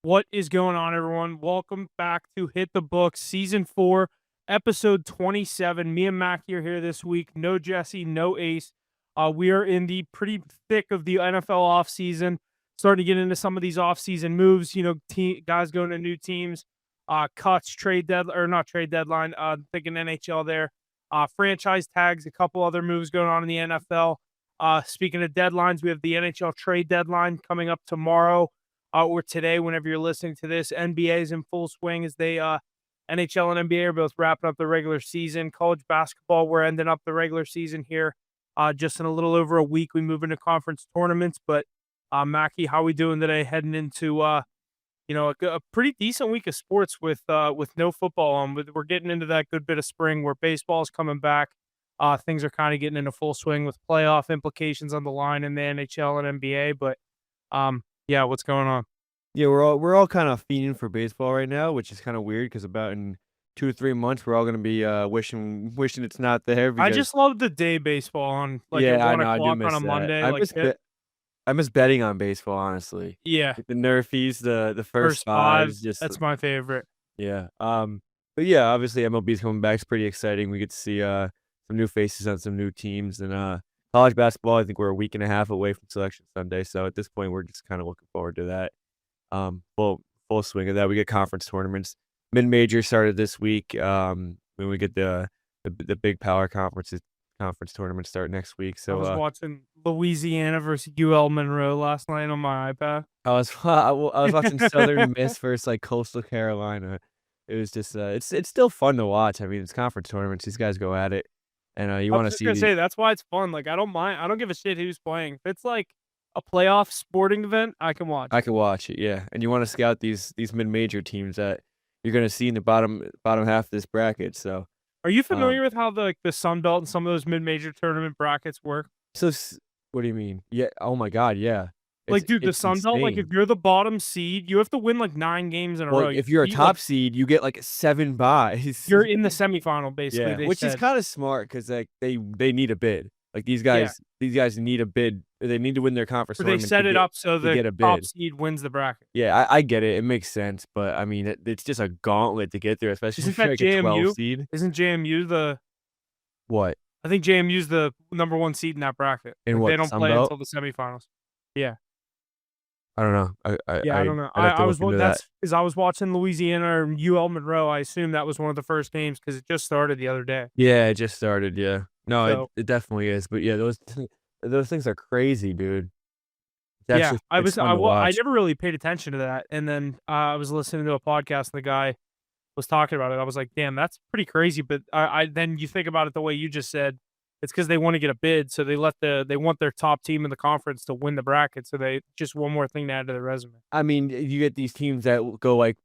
What is going on, everyone? Welcome back to Hit the Books, Season 4, Episode 27. Me and Mackie are here this week. No Jesse, no Ace. We are in the pretty thick of the NFL offseason, starting to get into some of these offseason moves. Guys going to new teams, cuts, trade deadline, or not trade deadline, thinking NHL there. Franchise tags, a couple other moves going on in the NFL. Speaking of deadlines, we have the NHL trade deadline coming up tomorrow or today, whenever you're listening to this. NBA is in full swing as NHL and NBA are both wrapping up the regular season. College basketball, we're ending up the regular season here. Just in a little over a week, we move into conference tournaments. But Mackie, how we doing today? Heading into a pretty decent week of sports with no football on. We're getting into that good bit of spring where baseball is coming back. Things are kind of getting into full swing with playoff implications on the line in the NHL and NBA. But yeah, what's going on? Yeah, we're all kind of fiending for baseball right now, which is kind of weird because about in 2 or 3 months, we're all gonna be, wishing it's not there I because just love the day baseball on, like, at yeah, I one know, I do o'clock on miss a that. Monday, like, I miss betting on baseball, honestly. yeah, Like the Nerfies, the first first 5, 5s, just that's my favorite. yeah, but yeah, obviously MLB's coming back, it's pretty exciting. We get to see, some new faces on some new teams, and, college basketball, I think we're a week and a half away from Selection Sunday, so at this point, we're just kinda looking forward to that. Full swing of that. We get conference tournaments. Mid-major started this week. When we get the big power conference tournament start next week. I So was watching Louisiana versus UL Monroe last night on my iPad. I was watching Southern Miss versus like Coastal Carolina. It was just it's still fun to watch. I mean, it's conference tournaments. These guys go at it, and you I want was to just see gonna the say that's why it's fun, like, I don't mind I don't give a shit who's playing. If it's, like, a playoff sporting event, I can watch I it. can watch it, yeah, and you want to scout these mid-major teams that you're gonna see in the bottom half of this bracket. So Are you um, familiar with how the Sun Belt and some of those mid-major tournament brackets work? So s what do you mean? Yeah, oh my god, yeah. It's Like, dude, the it's Sun Belt, like, if insane. you're the bottom seed, you have to win, like, 9 games in a Well, row. You if you're a beat, like top seed, you get, like, 7 buys. you're in the semifinal, basically, Yeah, they which is said. kinda smart 'cause, like, they need a bid. Like, Yeah. these guys need a bid. They need to win their conference Or they tournament set it up so to the get a top bid. seed wins the bracket. Yeah, I get it, it makes sense, but, I mean, it's just a gauntlet to get there, especially Isn't if you're, that like, a 12 JMU? seed. Isn't JMU the What? I think JMU's the number 1 seed in that bracket. In Like, they what, the don't Sun play Belt? until the semifinals. Yeah. I don't know. Yeah, I don't know. I'd have to I look was into that. that's 'cause I was watching Louisiana and UL Monroe. I assume that was one of the first games because it just started the other day. Yeah, it just started, yeah. No, So, it definitely is, but yeah, those things are crazy, dude. It's yeah, actually it's fun to I watch. never really paid attention to that, and then, I was listening to a podcast, and the guy was talking about it. I was like, "Damn, that's pretty crazy," but I then you think about it the way you just said, it's because they wanna get a bid, so they want their top team in the conference to win the bracket, so they just one more thing to add to their resume. I mean, you get these teams that will go, like,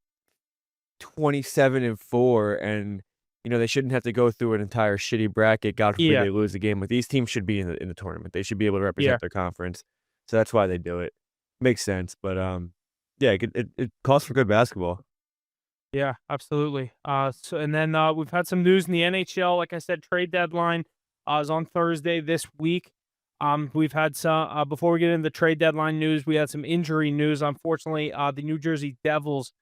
27-4, and, they shouldn't have to go through an entire shitty bracket, God forbid Yeah, they lose the game, but these teams should be in the tournament. They should be able to yeah, represent their conference, so that's why they do it. Makes sense, but, yeah, it calls for good basketball. yeah, absolutely. So and then, we've had some news in the NHL. Like I said, trade deadline, is on Thursday this week. We've had some before we get into the trade deadline news, we had some injury news. Unfortunately, the New Jersey Devils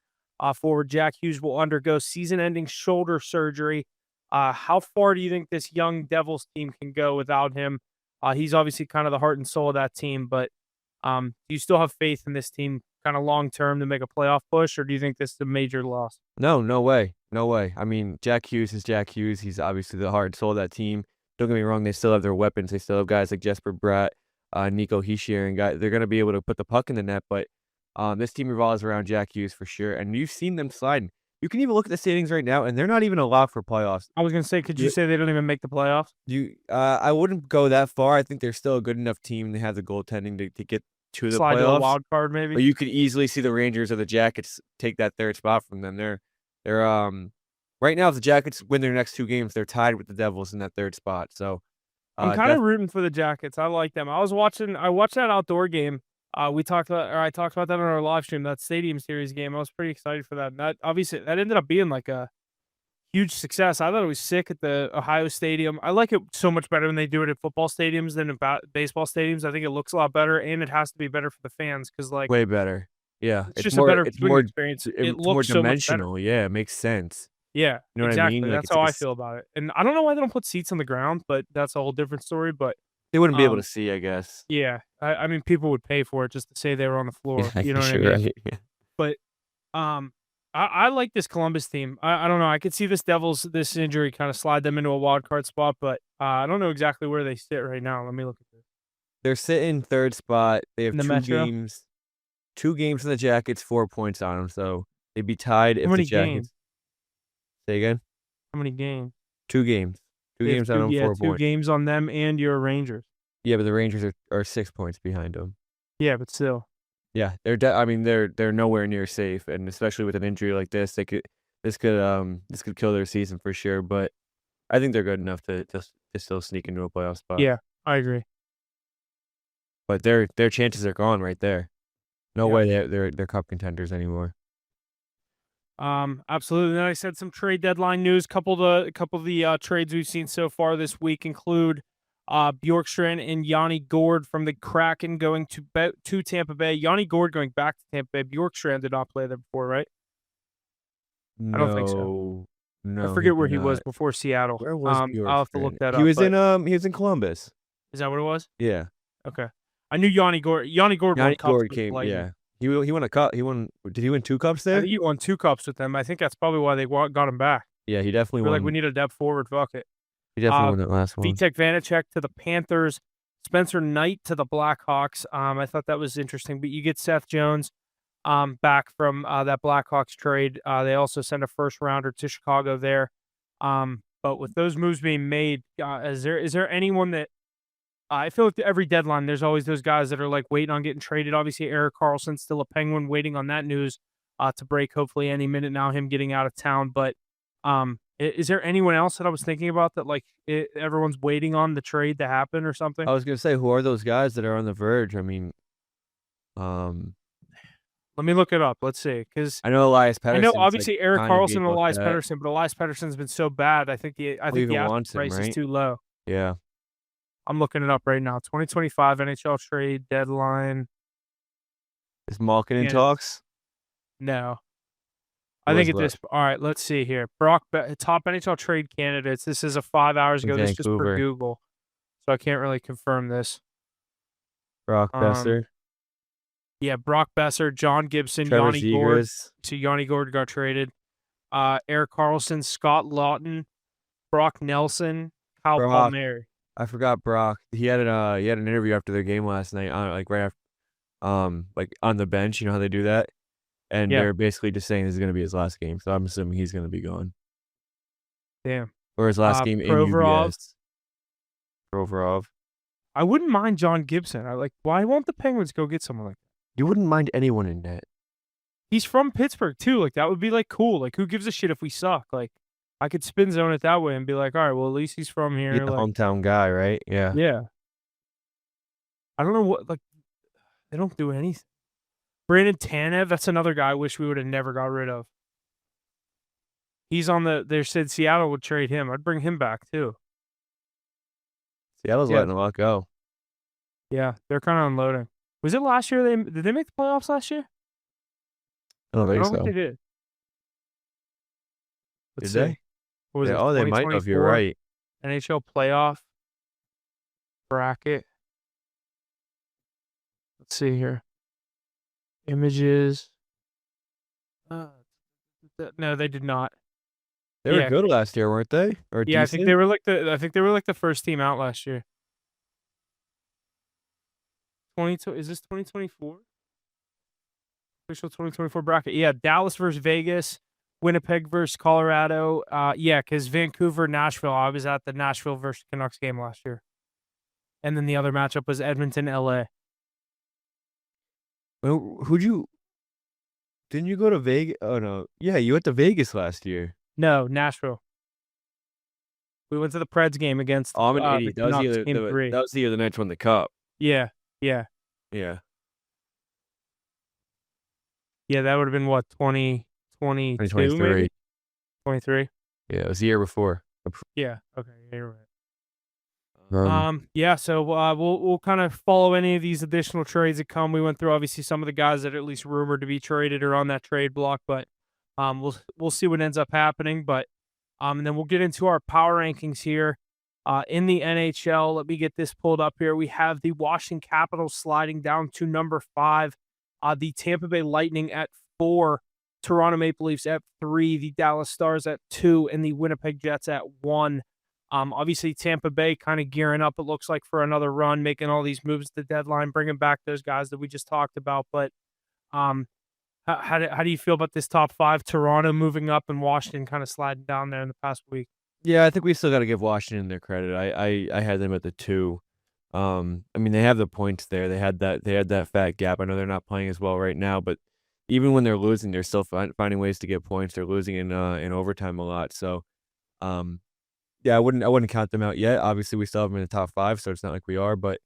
forward Jack Hughes will undergo season-ending shoulder surgery. How far do you think this young Devils team can go without him? He's obviously kind of the heart and soul of that team, but do you still have faith in this team kind of long term to make a playoff push, or do you think this is a major loss? No, no way, no way. I mean, Jack Hughes is Jack Hughes. He's obviously the heart and soul of that team. Don't get me wrong; they still have their weapons. They still have guys like Jesper Bratt, Nico Hischier, and guys. They're going to be able to put the puck in the net. But this team revolves around Jack Hughes for sure. And you've seen them sliding. You can even look at the standings right now, and they're not even a lock for playoffs. I was gonna say, could you You, say they don't even make the playoffs? I wouldn't go that far. I think they're still a good enough team. They have the goaltending to get to the Slide to a playoffs. wild card, maybe? But you could easily see the Rangers or the Jackets take that 3rd spot from them. They're, right now, if the Jackets win their next 2 games, they're tied with the Devils in that 3rd spot. So, I'm kinda def rooting for the Jackets, I like them. I watched that outdoor game. I talked about that on our live stream, that Stadium Series game. I was pretty excited for that, and that obviously, that ended up being, like, a huge success. I thought it was sick at the Ohio Stadium. I like it so much better when they do it at football stadiums than at baseball stadiums. I think it looks a lot better, and it has to be better for the fans because, like, way better. Yeah, It's just a better viewing experience. It it's more looks so much better. dimensional. Yeah, it makes sense. Yeah, You know what I mean? exactly. Like, That's it's how like a I s feel about it. And I don't know why they don't put seats on the ground, but that's a whole different story. But they wouldn't be able to um, see, I guess. yeah, I mean, people would pay for it just to say they were on the Yeah, floor. I You know what guess I you're mean? right. But um, I like this Columbus team. I don't know. I could see this injury kind of slide them into a wild card spot, but I don't know exactly where they sit right now. Let me look at this They're sitting 3rd spot. They have in the Metro. 2 games in the Jackets, 4 points on them, so they'd be tied How if the many games? Jackets say again? How many games? 2 games. 2 They have games on them, 4 two points. games on them and your Rangers. Yeah, but the Rangers are 6 points behind them. Yeah, but still. Yeah, I mean, they're nowhere near safe, and especially with an injury like this, this could kill their season for sure, but I think they're good enough to still sneak into a playoff spot. Yeah, I agree. But their chances are gone right there. No Yeah. way they're cup contenders anymore. Absolutely. Then I said some trade deadline news. Couple of the trades we've seen so far this week include Bjorkstrand and Yanni Gord from the Kraken going to Tampa Bay. Yanni Gord going back to Tampa Bay. Bjorkstrand did not play there before, right? I don't think so. No. I No, he forget did where he was not. before Seattle. Where was I'll have to look Bjorkstrand? that up. But He was in Columbus. is that what it was? Yeah. Okay. I knew Yanni Gord. Yanni Gord won Yanni cups Gord with came Lightning. yeah. He won a cup. Did he win 2 cups I there? think he won 2 cups with them. I think that's probably why they got him back. Yeah, he definitely We're like, we won. need a depth forward. Fuck it. He definitely Uh, won that last one. Vitek Vanacek to the Panthers, Spencer Knight to the Blackhawks. I thought that was interesting, but you get Seth Jones back from that Blackhawks trade. They also sent a first rounder to Chicago there. But with those moves being made, is there anyone that I feel like every deadline there's always those guys that are like waiting on getting traded. Obviously, Erik Karlsson's still a Penguin, waiting on that news to break hopefully any minute now. Him getting out of town, but is there anyone else that I was thinking about that everyone's waiting on the trade to happen or something? I was gonna say, who are those guys that are on the verge? I mean, um, Let me look it up. Let's see, because I know Elias I know Pettersson's, like, obviously Erik kind of Karlsson getting and looked Elias at. Pettersson, but Elias Pettersson's been so bad. I Who think the even asking wants him, price is right? too low. Yeah. I'm looking it up right now. 2025 NHL trade deadline. Is Malkin in Candidates. talks? No. I Who think was at this left? all right, let's see here. Top NHL trade candidates. This is a 5 hours In ago. This is just per Vancouver. Google, so I can't really confirm this. Brock Um, Besser. yeah, Brock Besser, John Gibson, Trevor Yanni Gord. Zegras. So Yanni Gord got traded. Erik Karlsson, Scott Lawton, Brock Nelson, Kyle Brock. Palmieri. I forgot Brock. He had an interview after their game last night on, like, right after, like, on the bench, you know how they do that? And Yeah, they're basically just saying this is gonna be his last game, so I'm assuming he's gonna be gone. damn. Or his last game in Provorov. UBS. Provorov. I wouldn't mind John Gibson. Why won't the Penguins go get someone like that? You wouldn't mind anyone in net. He's from Pittsburgh too. Like that would be like cool. Like who gives a shit if we suck? Like I could spin zone it that way and be like, all right, well at least he's from He's here. the Like hometown guy, right? Yeah. yeah. I don't know what they don't do anything. Brandon Tanev, that's another guy I wish we would have never got rid of. He's on they said Seattle would trade him. I'd bring him back too. Seattle's Yeah. letting a lot go. Yeah. They're kind of unloading. Was it last year did they make the playoffs last year? I don't I think don't think so. they did. Let's Did see. they? What was Yeah, it? oh, they might have, you're 2024 right. NHL playoff bracket. Let's see here. Images. No, they did not. They were Yeah. good last year, weren't they? Or Yeah, I decent? think they were like the first team out last year. 22 is this 2024? Official 2024 bracket. Yeah, Dallas versus Vegas, Winnipeg versus Colorado. Yeah, because Vancouver, Nashville. I was at the Nashville versus Canucks game last year. And then the other matchup was Edmonton, LA. Well, didn't you go to Vegas? Oh, no. Yeah, you went to Vegas last year. No, Nashville. We went to the Preds game against Oh, I'm an the idiot. Canucks, game 3. That was the year the Knights won the cup. Yeah, yeah. Yeah. Yeah, that would have been what, 2022 2023. maybe? 23? Yeah, it was the year before. Yeah, okay, yeah, you're right. Yeah, so we'll kind of follow any of these additional trades that come. We went through obviously some of the guys that are at least rumored to be traded or on that trade block, but we'll see what ends up happening. But and then we'll get into our power rankings here. In the NHL, let me get this pulled up here. We have the Washington Capitals sliding down to number 5, the Tampa Bay Lightning at 4, Toronto Maple Leafs at 3, the Dallas Stars at 2, and the Winnipeg Jets at 1. Obviously, Tampa Bay kind of gearing up, it looks like, for another run, making all these moves at the deadline, bringing back those guys that we just talked about. But um, how do you feel about this top 5? Toronto moving up and Washington kind of sliding down there in the past week. Yeah, I think we still gotta give Washington their credit. I had them at the 2. I mean, they have the points there. They had that fat gap. I know they're not playing as well right now, but even when they're losing, they're still finding ways to get points. They're losing in overtime a lot. So, um, yeah, I wouldn't count them out yet. Obviously, we still have them in the top 5, so it's not like we are, but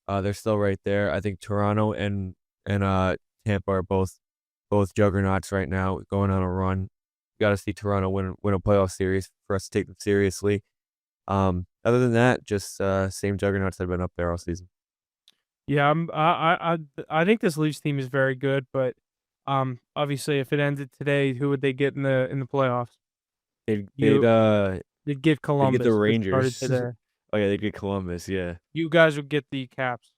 they're still right there. I think Toronto and Tampa are both juggernauts right now, going on a run. Gotta see Toronto win a playoff series for us to take them seriously. Other than that, just same juggernauts that have been up there all season. Yeah, I think this Leafs team is very good, but obviously, if it ended today, who would they get in the playoffs? They'd they'd, You uh, They'd get they'd get the Columbus if it started Rangers. today. Oh, yeah, they'd get Columbus, yeah. You guys would get the Caps.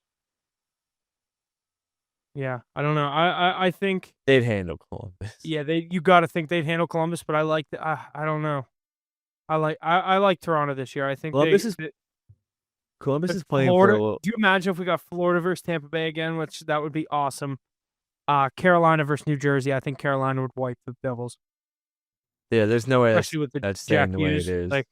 Yeah, I don't know. I think They'd handle Columbus. yeah, you got to think they'd handle Columbus, but I like the I don't know. I like Toronto this year. I think Columbus is they Columbus but is playing for a Florida. little. Do you imagine if we got Florida versus Tampa Bay again? Which that would be awesome. Carolina versus New Jersey. I think Carolina would wipe the Devils, Yeah, there's no way especially with the that's Jack staying the way it Hughes. is. Like,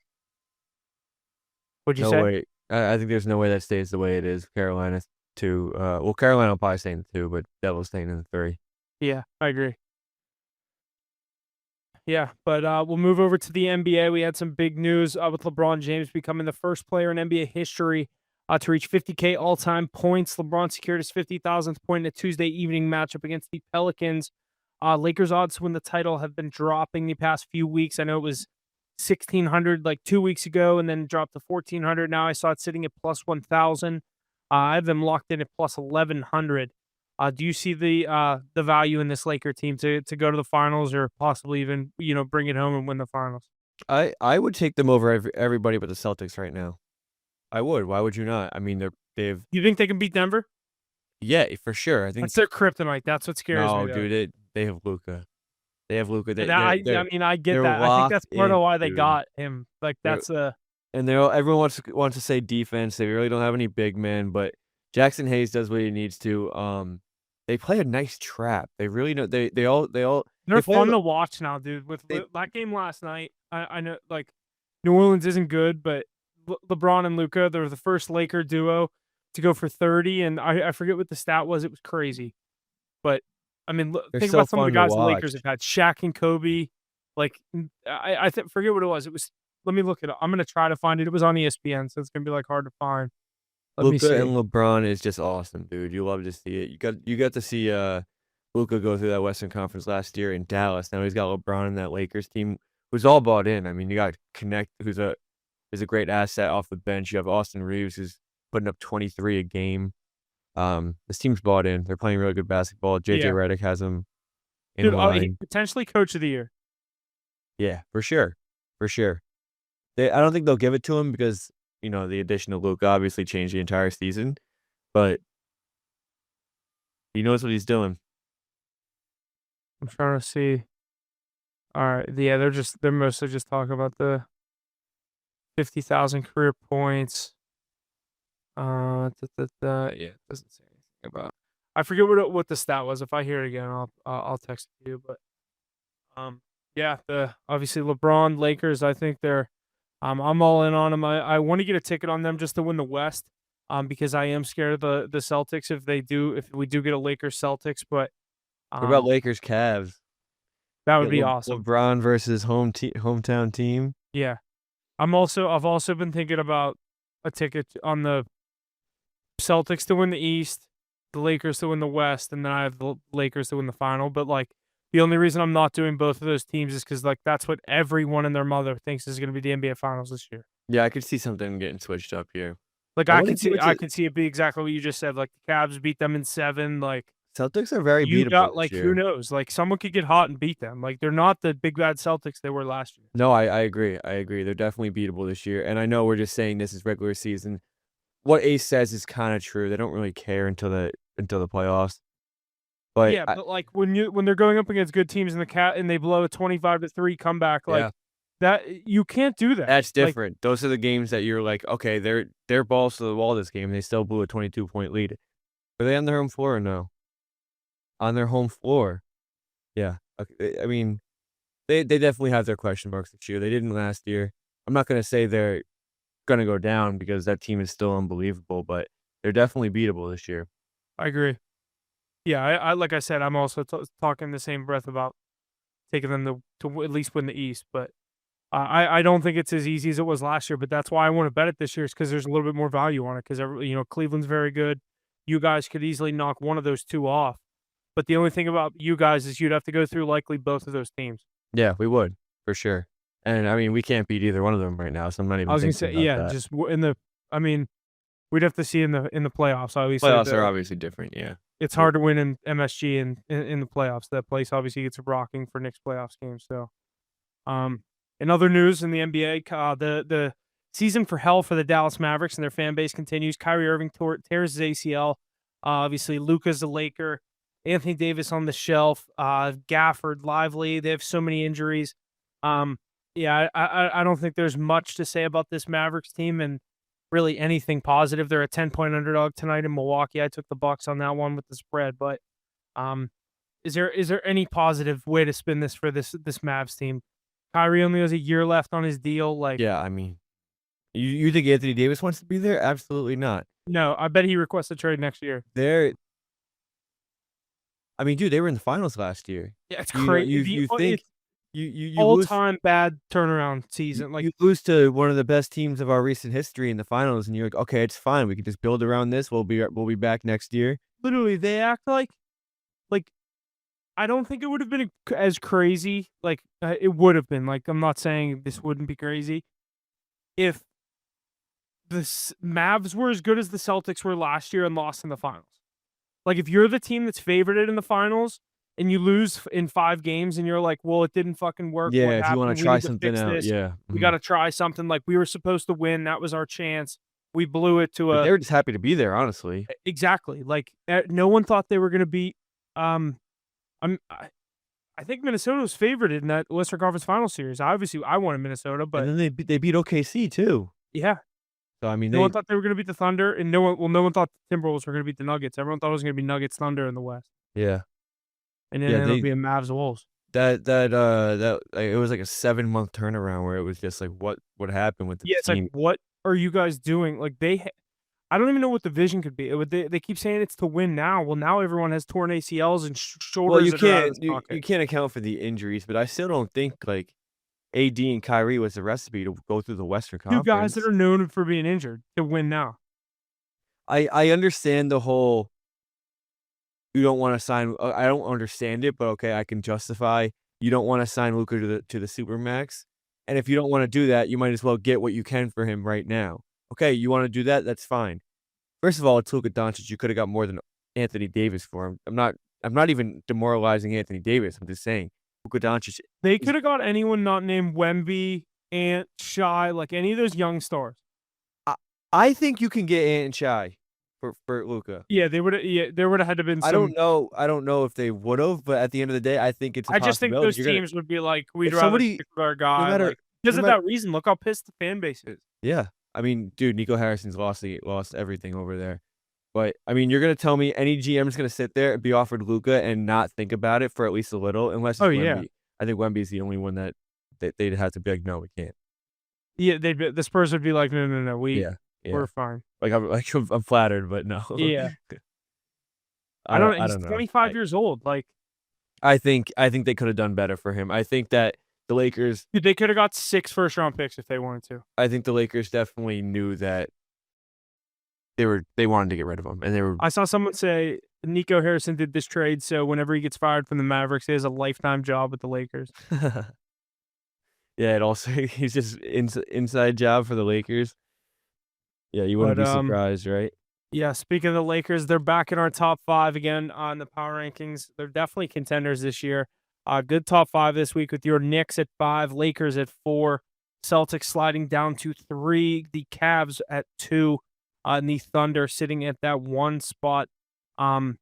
what'd you No say? way. I think there's no way that stays the way it is. Carolina 2. Well, Carolina will probably stay in the 2, but Devils staying in the 3. Yeah, I agree. Yeah, but we'll move over to the NBA. We had some big news with LeBron James becoming the first player in NBA history to reach 50K all-time points. LeBron secured his 50,000th point in a Tuesday evening matchup against the Pelicans. Lakers odds to win the title have been dropping the past few weeks. I know it was 1,600 like 2 weeks ago and then dropped to 1,400. Now I saw it sitting at plus 1,000. I have them locked in at plus 1,100. Do you see the value in this Laker team to go to the finals or possibly even, bring it home and win the finals? I would take them over everybody but the Celtics right now. I would. Why would you not? I mean, they've You think they can beat Denver? yeah, for sure. I think That's their kryptonite. That's what scares me, no, though. dude, they have Luca. They have Luca. And I mean, I get They're that. I think that's locked part of in, why they dude. got him. Like, They're that's and everyone wants to say defense. They really don't have any big men, but Jackson Hayes does what he needs to. They play a nice trap. They really know. They all they're they play. fun to watch now, dude. With They that game last night, I know, like, New Orleans isn't good, but LeBron and Luca, they're the first Laker duo to go for 30, and I forget what the stat was. It was crazy. But, I mean, they're think so about some of the fun to guys the watch. Lakers have had. Shaq and Kobe. Like, forget what it was. It was let me look it up. I'm gonna try to find it. It was on ESPN, so it's gonna be, like, hard to find. Let me Luca and see. LeBron is just awesome, dude. You love to see it. You got to see Luca go through that Western Conference last year in Dallas. Now he's got LeBron in that Lakers team who's all bought in. I mean, you got Connect, who's a great asset off the bench. You have Austin Reeves, who's putting up 23 a game. This team's bought in. They're playing really good basketball. JJ Yeah. Redick has them in Dude, he line. potentially coach of the year. Yeah, for sure, for sure. I don't think they'll give it to him because the addition of Luka obviously changed the entire season, but he knows what he's doing. I'm trying to see. Alright, yeah, they're mostly just talking about the 50,000 career points. Yeah, it doesn't say anything about. I forget what the stat was. If I hear it again, I'll text it to you. But yeah, the obviously LeBron Lakers. I think I'm all in on them. I want to get a ticket on them just to win the West. Because I am scared of the Celtics if we do get a Lakers Celtics. But What about um, Lakers Cavs? that would Got be awesome. LeBron versus hometown team. Yeah, I've also been thinking about a ticket on the Celtics to win the East, the Lakers to win the West, and then I have the Lakers to win the final. But, like, the only reason I'm not doing both of those teams is because, like, that's what everyone and their mother thinks is going to be the NBA Finals this year. Yeah, I could see something getting switched up here. Like, I I wanna could see see what I the could see it be exactly what you just said, like, the Cavs beat them in 7, like, Celtics are very you beatable got this like, who year. knows? Like, someone could get hot and beat them. Like, they're not the big bad Celtics they were last year. No, I agree, I agree. They're definitely beatable this year, and I know we're just saying this is regular season. What Ace says is kinda true. They don't really care until the playoffs. But Yeah, but, like, when they're going up against good teams in the cat and they blow a 25-3 comeback, like, yeah, that you can't do that. that's Like, different. Those are the games that you're like, "Okay, they're balls to the wall this game, they still blew a 22-point lead." Were they on their home floor or no? On their home floor. Yeah. I mean, they definitely have their question marks this year. They didn't last year. I'm not gonna say they're gonna go down because that team is still unbelievable, but they're definitely beatable this year. I agree. Yeah, I like I said, I'm also talking the same breath about taking them to at least win the East, but I don't think it's as easy as it was last year, but that's why I wanna bet it this year is because there's a little bit more value on it 'cause Cleveland's very good. You guys could easily knock one of those 2 off, but the only thing about you guys is you'd have to go through likely both of those teams. Yeah, we would, for sure. And, I mean, we can't beat either one of them right now, so I'm not I even was gonna thinking say, about yeah, that. just w in the I mean, we'd have to see in the playoffs, obviously, Playoffs are obviously different, yeah. it's But hard to win in MSG in the playoffs. That place obviously gets rocking for next playoffs game, so in other news in the NBA, the season for hell for the Dallas Mavericks and their fan base continues. Kyrie Irving tears his ACL. Obviously, Luka's a Laker. Anthony Davis on the shelf. Gafford, Lively. They have so many injuries. Yeah, I don't think there's much to say about this Mavericks team and really anything positive. They're a 10-point underdog tonight in Milwaukee. I took the Bucks on that one with the spread, but um, is there any positive way to spin this for this Mavs team? Kyrie only has a year left on his deal. Like, yeah, I mean, you think Anthony Davis wants to be there? Absolutely not. no, I bet he requests a trade next year. They're I mean, dude, they were in the finals last year. Yeah, it's You know, crazy. you think It's you lose all-time bad turnaround season. Like, you lose to one of the best teams of our recent history in the finals, and you're like, "Okay, it's fine. We can just build around this. We'll be back next year." literally, they act like I don't think it would have been as crazy. Like, it would have been. Like, I'm not saying this wouldn't be crazy if the Mavs were as good as the Celtics were last year and lost in the finals. Like, if you're the team that's favorited in the finals and you lose in 5 games and you're like, "Well, it didn't fucking work. What Yeah, if you wanna happened? We try need to something fix out, this. yeah, We mhm. gotta try something. Like, we were supposed to win. That was our chance. We blew it to But a." they were just happy to be there, honestly. Exactly. Like, no one thought they were gonna beat, um, I'm I think Minnesota was favored in that Western Conference Final Series. Obviously, I wanted Minnesota, And but then they beat OKC too. yeah, So, I mean, no one they thought they were gonna beat the Thunder, and no one thought the Timberwolves were gonna beat the Nuggets. Everyone thought it was gonna be Nuggets Thunder in the West, yeah. and then it Yeah, ended up they being Mavs Wolves. that like, it was like a 7-month turnaround where it was just like, what happened with the Yeah, it's like, team? what are you guys doing? Like, I don't even know what the vision could be. They keep saying it's to win now. Well, now everyone has torn ACLs and Well, shoulders that are out of this you pocket. can't account for the injuries, but I still don't think, like, AD and Kyrie was the recipe to go through the Western 2 guys that Conference. are known for being injured to win now. I understand the whole you don't wanna sign I don't understand it, but okay, I can justify you don't wanna sign Luka to the supermax, and if you don't wanna do that, you might as well get what you can for him right now. Okay, you wanna do that? That's fine. First of all, it's Luka Doncic, you coulda got more than Anthony Davis for him. I'm not even demoralizing Anthony Davis, I'm just saying Luka Doncic They is coulda got anyone not named Wemby, Ant, Shy, like any of those young stars. I I think you can get Ant and Shy for Luka. Yeah, there woulda had to been some. I don't know if they would've, but at the end of the day, I think it's a I just think possibility. those You're gonna teams would be like, "We'd if rather somebody stick with our no guy," matter like, because no of matter that reason, look how pissed the fan base is. yeah. I mean, dude, Nico Harrison's lost everything over there. But, I mean, you're gonna tell me any GM is gonna sit there and be offered Luka and not think about it for at least a little, unless Oh, it's yeah. Wemby. I think Wemby's the only one that they'd have to be like, "No, we can't." Yeah, the Spurs would be like, "No, no, no, Yeah, yeah. we're fine." I'm flattered, but no. Yeah. I don't know, I he's don't know. 25 years old, like, I think they coulda done better for him. I think that the Lakers dude, they coulda got 6 first-round picks if they wanted to. I think the Lakers definitely knew that they wanted to get rid of him, and they were I saw someone say Nico Harrison did this trade, so whenever he gets fired from the Mavericks, he has a lifetime job with the Lakers. yeah, it also he's just inside job for the Lakers. Yeah, you wouldn't But be surprised, right? yeah, speaking of the Lakers, they're back in our top 5 again on the power rankings. They're definitely contenders this year. Good top 5 this week with your Knicks at 5, Lakers at 4, Celtics sliding down to 3, the Cavs at 2, and the Thunder sitting at that 1 spot. Um,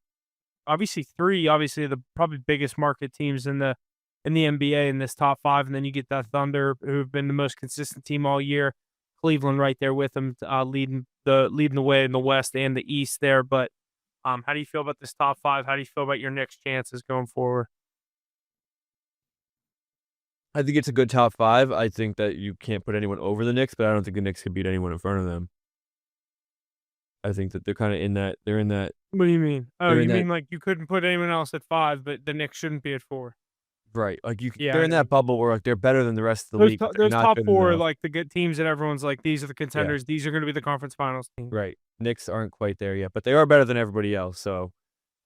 obviously 3, obviously the probably biggest market teams in the NBA in this top 5, and then you get that Thunder who've been the most consistent team all year. Cleveland right there with them, leading the way in the West and the East there. But how do you feel about this top 5? How do you feel about your next chances going forward? I think it's a good top 5. I think that you can't put anyone over the Knicks, but I don't think the Knicks could beat anyone in front of them. I think that they're kinda in that What do you mean? Oh, they're in you that mean like you couldn't put anyone else at 5, but the Knicks shouldn't be at 4? right, like, you c Yeah, they're I in know what that you mean. bubble where, like, they're better than the rest of the league, but they're Those not top good 4 are enough. like the good teams that everyone's like, these are the Yeah, contenders. These are going to be the conference finals team. right. Knicks aren't quite there yet, but they are better than everybody else, so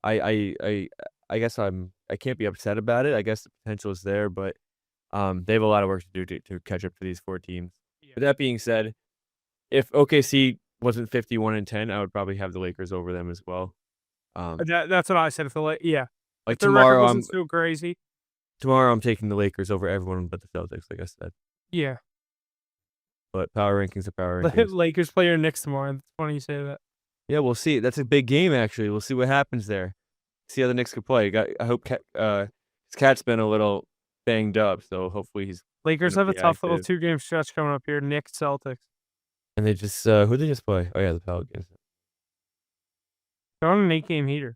I I I I guess I can't be upset about it. I guess the potential is there, but, they have a lot of work to do to catch up to these 4 teams. Yeah, With that being said, if OKC wasn't 51-10, I would probably have the Lakers over them as well. Um, that's what I said. Yeah, if like, their record wasn't so crazy, tomorrow I'm taking the Lakers over everyone but the Celtics, like I said, yeah. but power rankings are power The rankings. Lakers play your Knicks tomorrow. It's funny you say that. Yeah, we'll see. That's a big game, actually. We'll see what happens there. See how the Knicks could play. I hope his cat's been a little banged up, so hopefully he's Lakers gonna have a be tough little active. 2-game stretch coming up here. Knicks, Celtics. And they just, who'd they just play? Oh, yeah, the Pelicans. They're on an 8-game heater.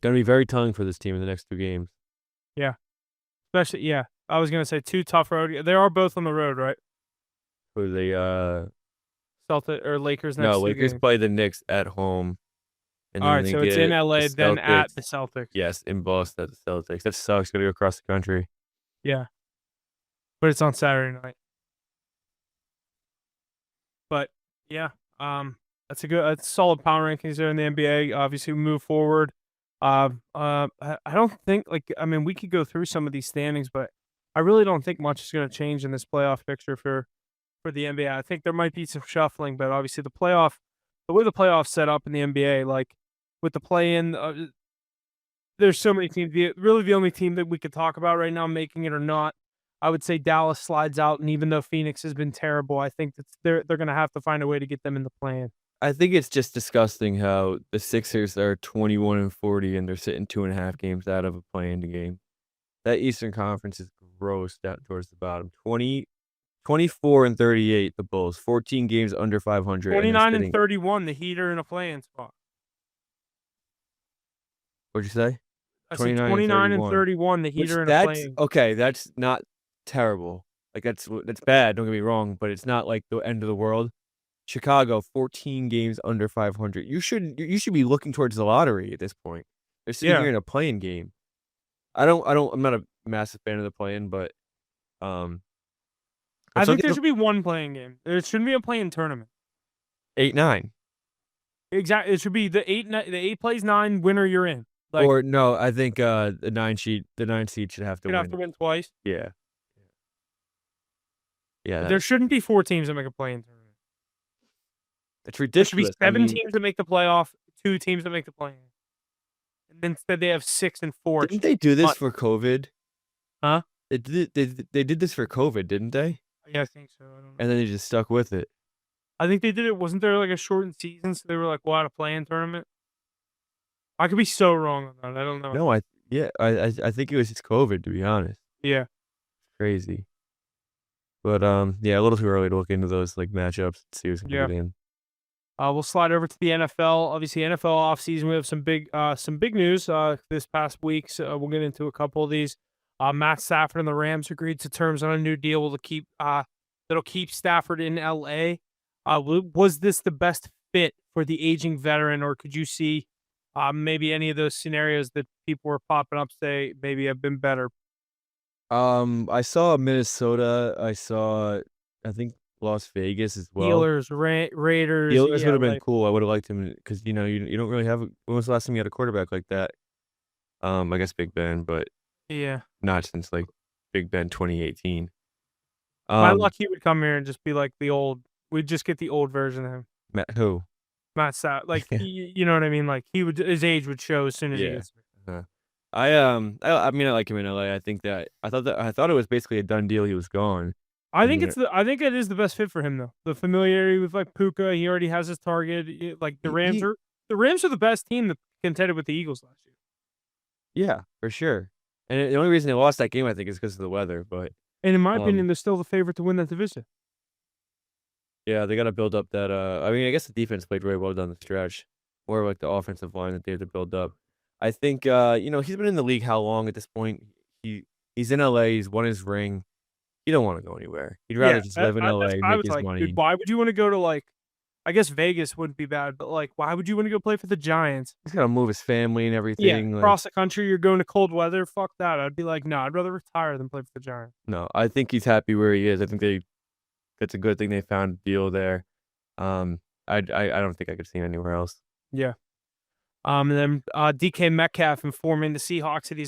Gonna be very telling for this team in the next 2 games. Yeah, especially yeah. I was gonna say 2 tough road. They are both on the road, right? Who they, Celtic or Lakers no, next 2 Lakers games. play the Knicks at home, and All then right, they so it's in get the LA, then at Celtics. the Celtics. Yes, in Boston at the Celtics. That sucks. Gotta go across the country. Yeah, but it's on Saturday night. But yeah, that's solid power rankings there in the NBA. Obviously, we move forward. I don't think like I mean we could go through some of these standings, but I really don't think much is going to change in this playoff picture for the NBA. I think there might be some shuffling, but obviously the way the playoffs set up in the NBA, like with the play-in, there's so many teams. Really, the only team that we could talk about right now making it or not, I would say Dallas slides out. And even though Phoenix has been terrible, I think they're going to have to find a way to get them in the play-in. I think it's just disgusting how the Sixers are 21-40 and they're sitting 2.5 games out of a play-in game. That Eastern Conference is gross down towards the bottom. 24-38, the Bulls, 14 games under 500, and they're 29 and sitting 31, the Heat are in a play-in spot. what'd you say? I said 29 and 29 and 31. 31, the Heat Which are in a that's play-in. okay, that's not terrible. Like, that's bad, don't get me wrong, but it's not, like, the end of the world. Chicago, 14 games under 500. You should be looking towards the lottery at this point. They're sitting Yeah. here in a play-in game. I'm not a massive fan of the play-in, but, um, I let's look think at there the should be one playing game. There shouldn't be a play-in tournament. 8-9. Exactly. It should be the 8 plays 9, winner, you're in. Like, Or no, I think, the 9 seed should have to you'd have win to it. win twice. Yeah. Yeah, There shouldn't be 4 teams that make a play-in tournament. it's There should be ridiculous. I 7 mean, teams that make the playoff, 2 teams that make the play-in. And instead they have 6 and 4. didn't they do this But for COVID? huh? They did this for COVID, didn't they? Yeah, I think so. I don't know. And then they just stuck with it. I think they did it. Wasn't there like a shortened season? So they were like, "We'll have a play-in tournament." I could be so wrong on that. I don't know. No, yeah, I think it was just COVID, to be honest. Yeah, Crazy. But, yeah, a little too early to look into those, like, matchups and see who's gonna yeah. get in. We'll slide over to the NFL. Obviously, NFL offseason, we have some big news this past week. So we'll get into a couple of these. Matt Stafford and the Rams agreed to terms on a new deal that'll keep Stafford in LA. Was this the best fit for the aging veteran, or could you see maybe any of those scenarios that people were popping up say maybe have been better? I saw Minnesota, I think Las Vegas as well. Steelers, Raiders, Steelers yeah, would've been like cool, I would've liked him because you don't really have when was the last time you had a quarterback like that? I guess Big Ben, but yeah. not since, like, Big Ben 2018. My Um, luck, he would come here and just be like the old We'd just get the old version of him. Matt who? Matt Sat like, Yeah. you know what I mean? Like, his age would show as soon as he Yeah. gets Uh, I mean, I like him in LA. I think that I thought it was basically a done deal he was gone, I and think then I think it is the best fit for him, though. The familiarity with, like, Puka, he already has his target, like, he the Rams are the best team that contended with the Eagles last year. yeah, for sure. And the only reason they lost that game, I think, is because of the weather, but, And in my um opinion, they're still the favorite to win that division. yeah, they gotta build up that, I mean, I guess the defense played really well down the stretch, or, like, the offensive line that they had to build up. I think, he's been in the league how long at this point? He he's in LA, he's won his ring. He don't wanna go anywhere. He'd rather Yeah, just live in that's LA, why I make was his like, "Dude, money. why would you wanna go to, like" I guess Vegas wouldn't be bad, but, like, why would you wanna go play for the Giants? He's gotta move his family and Yeah, everything, like, across the country, you're going to cold weather, fuck that. I'd be like, "No, I'd rather retire than play for the Giants." no, I think he's happy where he is. I think that's a good thing they found a deal there. Um, I don't think I could see him anywhere else. Yeah. And then DK Metcalf informing the Seahawks that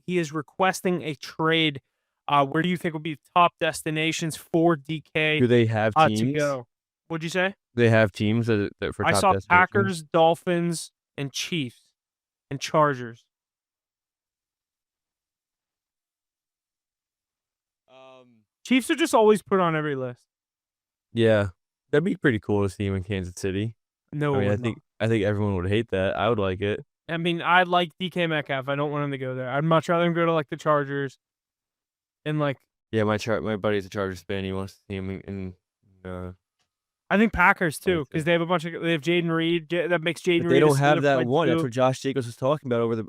he is requesting a trade. Where do you think would be top destinations for DK Do they have to teams? go? What'd you say? They have teams that for I top saw destinations? Packers, Dolphins, and Chiefs and Chargers. Um, Chiefs are just always put on every list. yeah, that'd be pretty cool to see him in Kansas City. No, I it mean, would not. I think everyone would hate that. I would like it. I mean, I like DK Metcalf. I don't want him to go there. I'd much rather him go to like the Chargers and like Yeah, my buddy's a Chargers fan. He wants to see him in I think Packers too, because Kansas. they have a bunch of they have Jaden Reed. That makes Jaden But they Reed a don't have that solidified one. That's two. what Josh Jacobs was talking about over the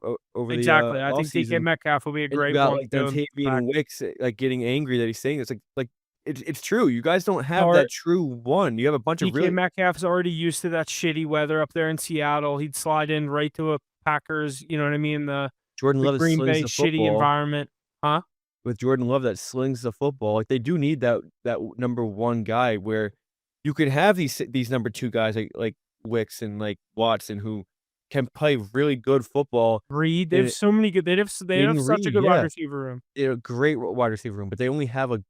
Exactly. I think DK offseason. Metcalf will be a And you great got, one to like, go in Dontavian Packers. Wicks, like, getting angry that he's saying this, like, it's true. You guys don't have Start that true one. You have a bunch of DK really Metcalf's already used to that shitty weather up there in Seattle. He'd slide in right to a Packers, you know what I mean? Jordan The Love that Green slings Bay the shitty football. environment. Huh? With Jordan Love that slings the football, like, they do need that number 1 guy where you could have these number 2 guys like Wicks and, like, Watson who can play really good football Reed. They have in so many good they have Jaden such a Reed, good wide yeah. receiver room. They're a great wide receiver room, but they only have a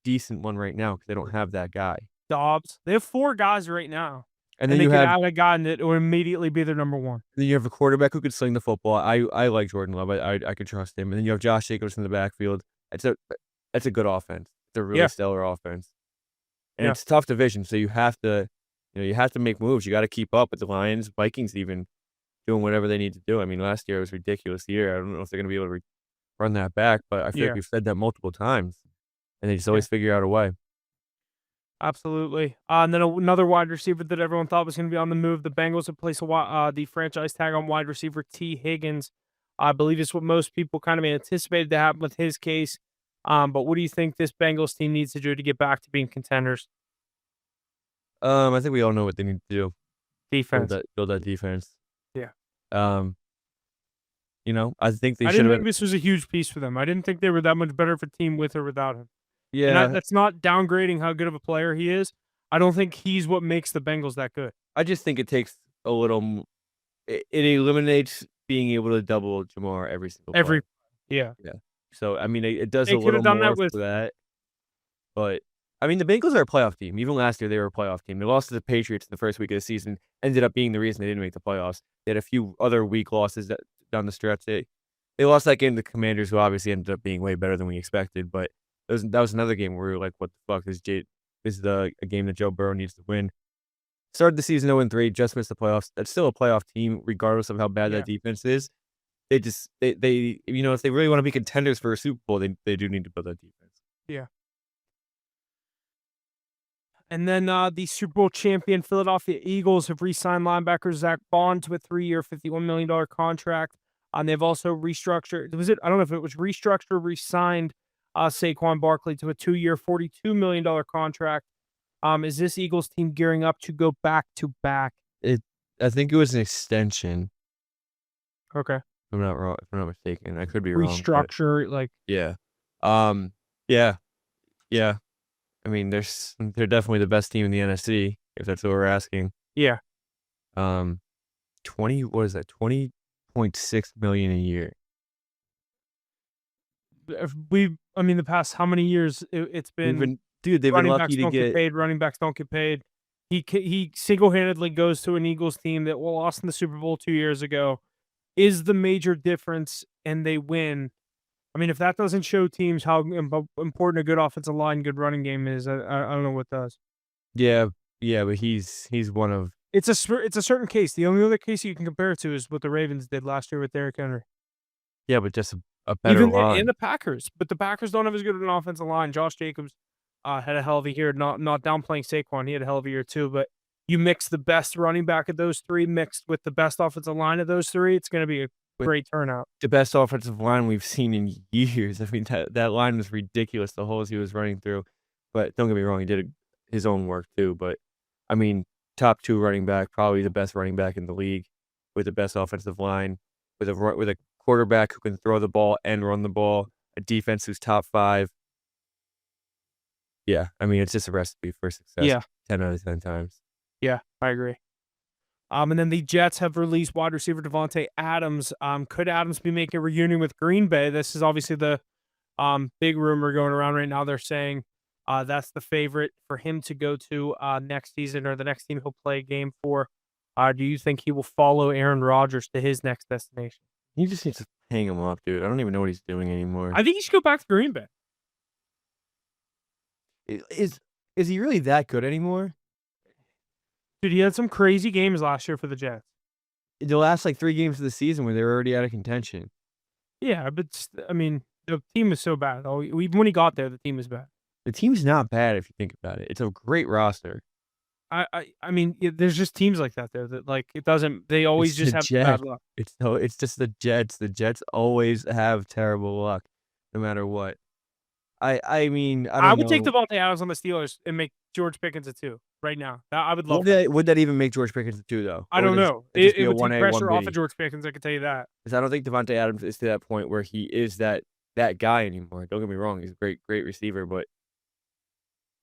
decent one right now because they don't have that guy. Dobbs. They have 4 guys right now, And and then they you could have add a guy that will immediately be their number 1. a quarterback who could sling the football. I like Jordan Love. I could trust him. And then you have Josh Jacobs in the backfield. That's a good offense. It's a really Yeah. stellar offense. And Yeah. it's a tough division, so you have to you have to make moves. You gotta keep up with the Lions, Vikings even doing whatever they need to do. I mean, last year was a ridiculous year. I don't know if they're gonna be able to run that back, but I feel like Yeah. we've said that multiple times, and they just Yeah. always figure out a way. Absolutely. And then another wide receiver that everyone thought was going to be on the move. The Bengals have placed the franchise tag on wide receiver T. Higgins. I believe it's what most people kind of anticipated to happen with his case. But what do you think this Bengals team needs to do to get back to being contenders? I think we all know what they need to do. Defense. Build that defense. Yeah. Um, I think they I should didn't have think been this was a huge piece for them. I didn't think they were that much better of a team with or without him. And yeah, that's not downgrading how good of a player he is. I don't think he's what makes the Bengals that good. I just think it takes a little it eliminates being able to double Jamar every single play. Every, yeah. Yeah. So, I mean, it does They a could little have done more that with, for that, but, I mean, the Bengals are a playoff team. Even last year, they were a playoff team. They lost to the Patriots in the first week of the season, ended up being the reason they didn't make the playoffs. They had a few other weak losses down the stretch. They lost that game to the Commanders, who obviously ended up being way better than we expected, but that was another game where we were like, "What the fuck? This is a game that Joe Burrow needs to win." Started the season 0-3, just missed the playoffs. That's still a playoff team, regardless of how bad yeah. that defense is. They just they if they really wanna be contenders for a Super Bowl, they do need to build that defense. Yeah. And then the Super Bowl champion Philadelphia Eagles have re-signed linebacker Zach Bond to a 3-year, $51 million contract. They've also restructured. I don't know if it was restructured or re-signed Saquon Barkley to a 2-year, $42 million contract. Is this Eagles team gearing up to go back to back? I think it was an extension, Okay. if I'm not mistaken. I could be wrong, but Restructure, like, yeah. Um, yeah, yeah. I mean, they're definitely the best team in the NFC, if that's what we're asking. yeah. Um, what is that? 20.6 million a year. The past how many years it's We've been been Dude, they've been Running lucky backs to don't get get paid, running backs don't get paid. He single-handedly goes to an Eagles team that lost in the Super Bowl 2 years ago, is the major difference, and they win. I mean, if that doesn't show teams how important a good offensive line, good running game is, I don't know what does. yeah, yeah, but he's one of It's a certain case. The only other case you can compare it to is what the Ravens did last year with Derrick Henry. yeah, but just a better Even and line. the Packers, but the Packers don't have as good of an offensive line. Josh Jacobs, had a hell of a year, not downplaying Saquon, he had a hell of a year too, but you mix the best running back of those 3 mixed with the best offensive line of those 3, it's gonna be a With great turnout. the best offensive line we've seen in years. I mean, that line was ridiculous, the holes he was running through. But don't get me wrong, he did his own work too. But I mean, top 2 running back, probably the best running back in the league, with the best offensive line, with a quarterback who can throw the ball and run the ball, a defense who's top 5. Yeah, I mean, it's just a recipe for success Yeah, 10 out of 10 times. yeah, I agree. And then the Jets have released wide receiver Devontae Adams. Could Adams be making a reunion with Green Bay? This is obviously the big rumor going around right now. They're saying that's the favorite for him to go to next season or the next team he'll play a game for. Do you think he will follow Aaron Rodgers to his next destination? He just needs to hang him up, dude. I don't even know what he's doing anymore. I think he should go back to Green Bay. I is he really that good anymore? Dude, he had some crazy games last year for the Jets. The last, like, 3 games of the season where they were already out of contention. Yeah, but I mean, the team is so bad. Oh, even when he got there, the team is bad. The team's not bad if you think about it. It's a great roster. I mean, there's just teams like that there that like it doesn't. They always It's the just have bad Jets. luck. It's just the Jets. The Jets always have terrible luck no matter what. I mean, I I don't would take know. Devontae Adams on the Steelers and make George Pickens a 2 right now. I would love that. Would that even make George Pickens a 2 though? I Or don't would know. it just be It a would take 1A, pressure off of 1B? George Pickens, I can tell you that. 'Cause I don't think Devontae Adams is to that point where he is that guy anymore. Don't get me wrong, he's a great receiver, but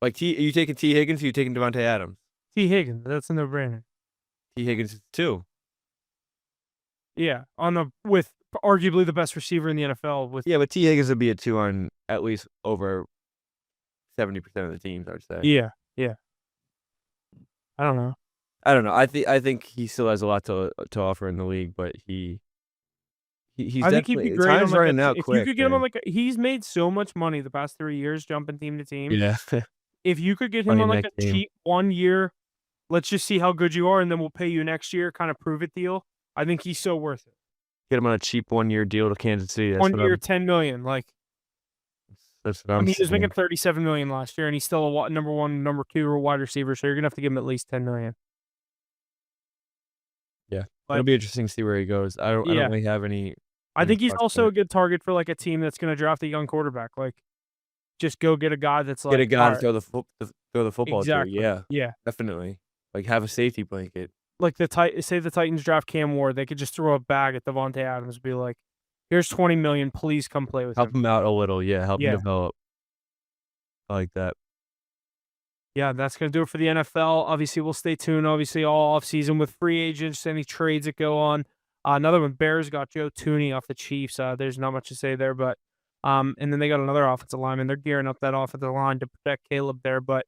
like are you taking T. Higgins or you taking Devontae Adams? T. Higgins, that's a no-brainer. T. Higgins is 2. Yeah, on the with arguably the best receiver in the NFL with Yeah, but T. Higgins would be a 2 on at least over 70% of the teams, I would say. yeah, yeah. I don't know. I don't know. I think he still has a lot to offer in the league, but he's I think he'd be definitely great on time's like a running out if you quick, could get him on man. like a he's made so much money the past 3 years jumping team to team. Yeah. If you could get him Funny on like neck a game. cheap 1 year, let's just see how good you are and then we'll pay you next year kind of prove it deal. I think he's so worth it. Get him on a cheap 1-year deal to Kansas City. 1 year, 10,000,000, like That's what I I'm mean, he was making saying. 37,000,000 last year, and he's still a number 1, number 2 or wide receiver, so you're gonna have to give him at least 10,000,000. Yeah. It'll But be interesting to see where he goes. I don't yeah, really have I any think he's thoughts on also a it. good target for like a team that's gonna draft a young quarterback. Like, just go get a guy that's Get a like, guy all to right, throw the football to. exactly, Yeah, yeah. definitely. Like, have a safety blanket. Like say the Titans draft Cam Ward, they could just throw a bag at Devontae Adams, and be like, "Here's 20,000,000, please come play with Help him." him out a little. Yeah, help him Yeah. develop. I like that. Yeah, that's gonna do it for the NFL. Obviously, we'll stay tuned, obviously, all offseason with free agents, any trades that go on. Another one, Bears got Joe Tooney off the Chiefs. There's not much to say there, but and then they got another offensive lineman. They're gearing up that offensive line to protect Caleb there, but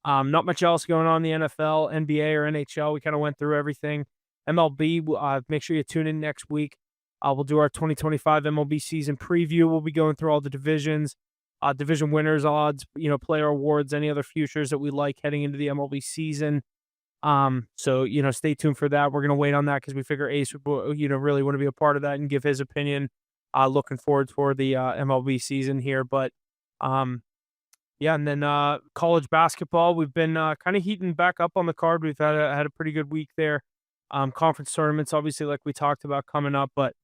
not much else going on in the NFL, NBA, or NHL. We kind of went through everything. MLB, make sure you tune in next week. We'll do our 2025 MLB season preview. We'll be going through all the divisions, division winners odds, player awards, any other futures that we like heading into the MLB season. So stay tuned for that. We're gonna wait on that because we figure Ace would, really want to be a part of that and give his opinion. Looking forward for the MLB season here, but yeah, and then college basketball, we've been kind of heating back up on the card. We've had a pretty good week there. Conference tournaments, obviously, like we talked about coming up, but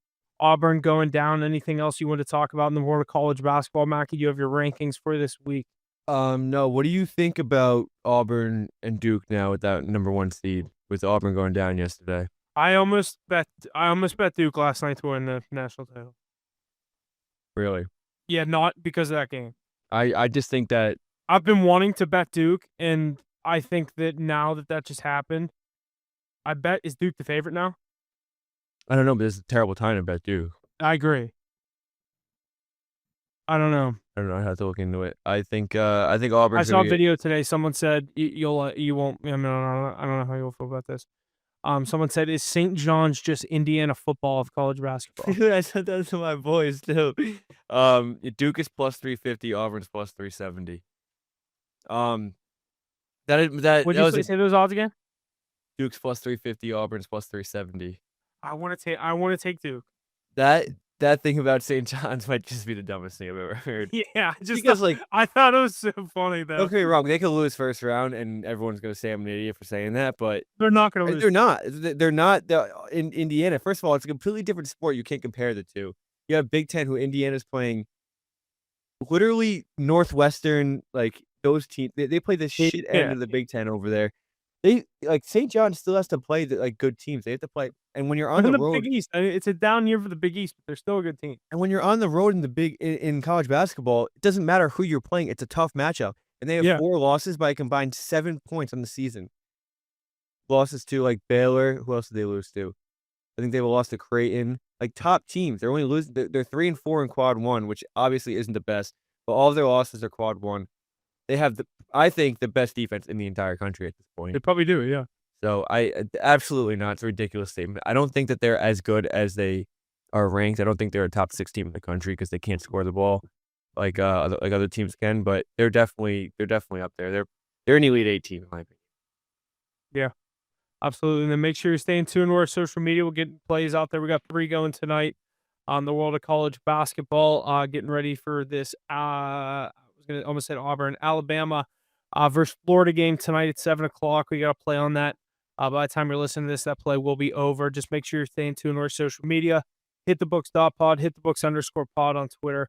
Auburn going down. Anything else you want to talk about in the world of college basketball, Mackie? You have your rankings for this week. No, what do you think about Auburn and Duke now with that number 1 seed, with Auburn going down yesterday? I almost bet Duke last night to win the national title. Really? Yeah, not because of that game. I just think that I've been wanting to bet Duke, and I think that now that just happened, I bet is Duke the favorite now? I don't know, but this is a terrible time to bet Duke. I agree. I don't know. I don't know. I have to look into it. I think I Auburn's saw gonna a get. video today. Someone said you won't. I mean, I don't know how you'll feel about this. Someone said, "Is St. John's just Indiana football of college basketball?" Dude, I said that to my boys too. Duke is plus 350. Auburn's plus 370. Um, that is that Would that you was a say those odds again? Duke's plus 350. Auburn's plus 370. I want to take Duke. That that thing about St. John's might just be the dumbest thing I've ever heard. Yeah, Because like, I thought it was so funny though. don't get me wrong, they could lose first round, and everyone's gonna say I'm an idiot for saying that, but They're not gonna lose. they're not. They're not. In Indiana, first of all, it's a completely different sport. You can't compare the two. You have Big Ten, who Indiana's playing literally Northwestern, like those teams. They play the shit end Yeah, of the Big Ten over there. They like St. John still has to play like good teams. They have to play, and when you're on they're in the the Big road, East. I mean, it's a down year for the Big East, but they're still a good team. and when you're on the road in the in college basketball, it doesn't matter who you're playing. It's a tough matchup, and they have Yeah, 4 losses by a combined 7 points on the season. Losses to like Baylor. Who else did they lose to? I think they lost to Creighton. Like top teams, they're only losing. They're 3-4 in quad one, which obviously isn't the best. But all of their losses are quad one. They have I think, the best defense in the entire country at this they point. probably do. Yeah. So absolutely not. It's a ridiculous statement. I don't think that they're as good as they are ranked. I don't think they're a top 6 team in the country because they can't score the ball like other teams can. But they're definitely up there. They're an Elite 8 team in my opinion. Yeah. Absolutely. And then make sure you're staying tuned to our social media. We'll get plays out there. We got 3 going tonight on the world of college basketball. Getting ready for this. I was gonna almost said Auburn, Alabama versus Florida game tonight at 7 o'clock. We got to play on that. By the time you're listening to this, that play will be over. Just make sure you're staying tuned to our social media. HitTheBooks.pod, HitTheBooks_pod on Twitter.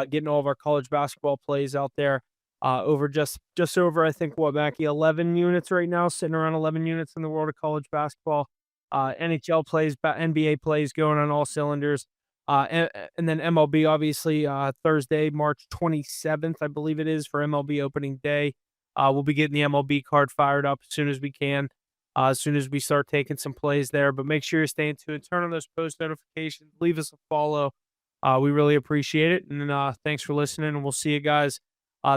Getting all of our college basketball plays out there. Over just over, I think, what, Mackie, 11 units right now, sitting around 11 units in the world of college basketball. NHL plays, NBA plays going on all cylinders. And then MLB, obviously, Thursday, March 27th, I believe it is, for MLB opening day. We'll be getting the MLB card fired up as soon as we can, as soon as we start taking some plays there. But make sure you're staying tuned, turn on those post notifications, leave us a follow. We really appreciate it. And thanks for listening. And we'll see you guys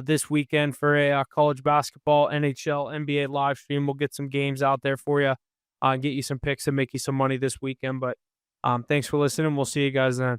this weekend for a college basketball, NHL, NBA live stream. We'll get some games out there for you, get you some picks and make you some money this weekend. But thanks for listening. We'll see you guys then.